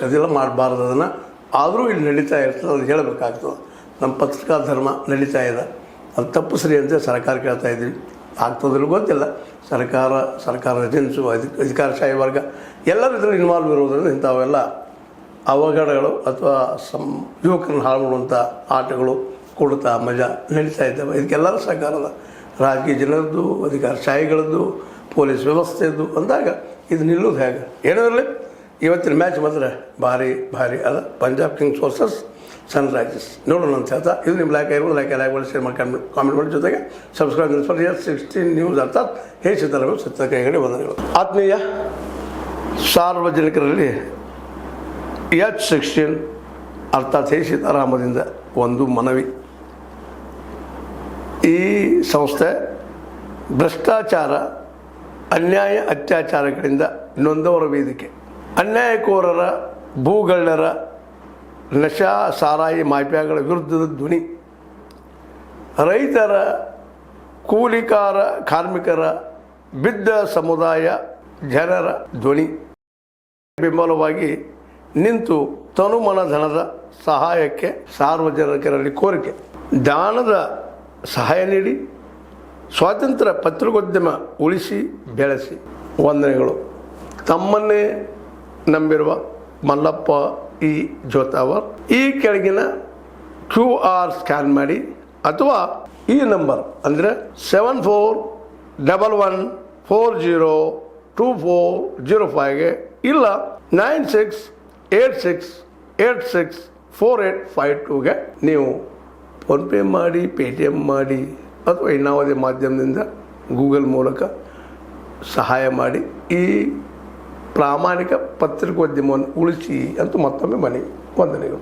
ಅದೆಲ್ಲ ಮಾಡಬಾರ್ದು. ಅದನ್ನು ಆದರೂ ಇಲ್ಲಿ ನಡೀತಾ ಇರ್ತದೆ, ಅದು ಹೇಳಬೇಕಾಗ್ತದೆ. ನಮ್ಮ ಪತ್ರಿಕಾ ಧರ್ಮ ನಡೀತಾ ಇದೆ, ಅದು ತಪ್ಪು ಸರಿ ಅಂತ ಸರ್ಕಾರ ಕೇಳ್ತಾ ಇದ್ವಿ. ಆಗ್ತದಿಲ್ಲ ಗೊತ್ತಿಲ್ಲ. ಸರ್ಕಾರ ಏಜೆನ್ಸು ಅಧಿಕಾರಶಾಹಿ ವರ್ಗ ಎಲ್ಲರೂ ಇದರಲ್ಲಿ ಇನ್ವಾಲ್ವ್ ಇರೋದ್ರಿಂದ ಇಂಥವೆಲ್ಲ ಅವಘಡಗಳು ಅಥವಾ ಯುವಕರನ್ನು ಹಾಳು ಮಾಡುವಂಥ ಆಟಗಳು, ಕುಡಿತ, ಮಜಾ ನಡೀತಾ ಇದ್ದಾವೆ. ಇದಕ್ಕೆಲ್ಲರ ಸಹಕಾರದ ರಾಜಕೀಯ ಜನರದ್ದು, ಅಧಿಕಾರಶಾಹಿಗಳದ್ದು, ಪೊಲೀಸ್ ವ್ಯವಸ್ಥೆಯದ್ದು ಅಂದಾಗ ಇದು ನಿಲ್ಲೋದು ಹೇಗೆ? ಏನೋ ಇರಲಿ, ಇವತ್ತಿನ ಮ್ಯಾಚ್ ಮಾತ್ರ ಭಾರಿ ಅದ. ಪಂಜಾಬ್ ಕಿಂಗ್ಸ್ ವರ್ಸಸ್ ಸನ್ರೈಸರ್ಸ್ ನೋಡೋಣ ಅಂತ ಹೇಳ್ತಾ, ಇದು ನಿಮ್ಮ ಲೈಕ್ ಮಾಡಿ ಶೇರ್ ಮಾಡಿ ಕಾಮೆಂಟ್ ಮಾಡಿ, ಜೊತೆಗೆ ಸಬ್ಸ್ಕ್ರೈಬ್ ಮಾಡಿ. H16 ನ್ಯೂಸ್ ಅರ್ಥಾತ್ ಹೇ ಸಿದ್ದರಾಮಯ್ಯ ಸತ್ಯ ಕೈಗಡೆ ವಂದನೆಗಳು. ಆತ್ಮೀಯ ಸಾರ್ವಜನಿಕರಲ್ಲಿ H16 ಅರ್ಥಾತ್ ಹೇ ಸೀತಾರಾಮದಿಂದ ಒಂದು ಮನವಿ. ಈ ಸಂಸ್ಥೆ ಭ್ರಷ್ಟಾಚಾರ, ಅನ್ಯಾಯ, ಅತ್ಯಾಚಾರಗಳಿಂದ ನೊಂದವರ ವೇದಿಕೆ. ಅನ್ಯಾಯಕೋರರ, ಭೂಗಳ್ಳರ, ನಶಾ ಸಾರಾಯಿ ಮಾಫಿಯಾಗಳ ವಿರುದ್ಧದ ಧ್ವನಿ. ರೈತರ, ಕೂಲಿಕಾರ, ಕಾರ್ಮಿಕರ, ಬಿದ್ದ ಸಮುದಾಯ ಜನರ ಧ್ವನಿ. ಬೆಂಬಲವಾಗಿ ನಿಂತು ತನುಮನ ಧನದ ಸಹಾಯಕ್ಕೆ ಸಾರ್ವಜನಿಕರಲ್ಲಿ ಕೋರಿಕೆ. ದಾನದ ಸಹಾಯ ನೀಡಿ ಸ್ವಾತಂತ್ರ್ಯ ಪತ್ರಿಕೋದ್ಯಮ ಉಳಿಸಿ ಬೆಳೆಸಿ. ವಂದನೆಗಳು. ತಮ್ಮನ್ನೇ ನಂಬಿರುವ ಮಲ್ಲಪ್ಪ ಇ ಜೋತಾವರ್. ಈ ಕೆಳಗಿನ QR ಸ್ಕ್ಯಾನ್ ಮಾಡಿ ಅಥವಾ ಈ ನಂಬರ್ ಅಂದರೆ 7411402405ಗೆ ಇಲ್ಲ 9686864852ಗೆ ನೀವು ಫೋನ್ಪೇ ಮಾಡಿ, ಪೇಟಿಎಮ್ ಮಾಡಿ ಅಥವಾ ಇನ್ನಾವುದೇ ಮಾಧ್ಯಮದಿಂದ ಗೂಗಲ್ ಮೂಲಕ ಸಹಾಯ ಮಾಡಿ ಈ ಪ್ರಾಮಾಣಿಕ ಪತ್ರಿಕೋದ್ಯಮವನ್ನು ಉಳಿಸಿ ಅಂತ ಮತ್ತೊಮ್ಮೆ ಮನವಿ. ವಂದನೆಗಳು.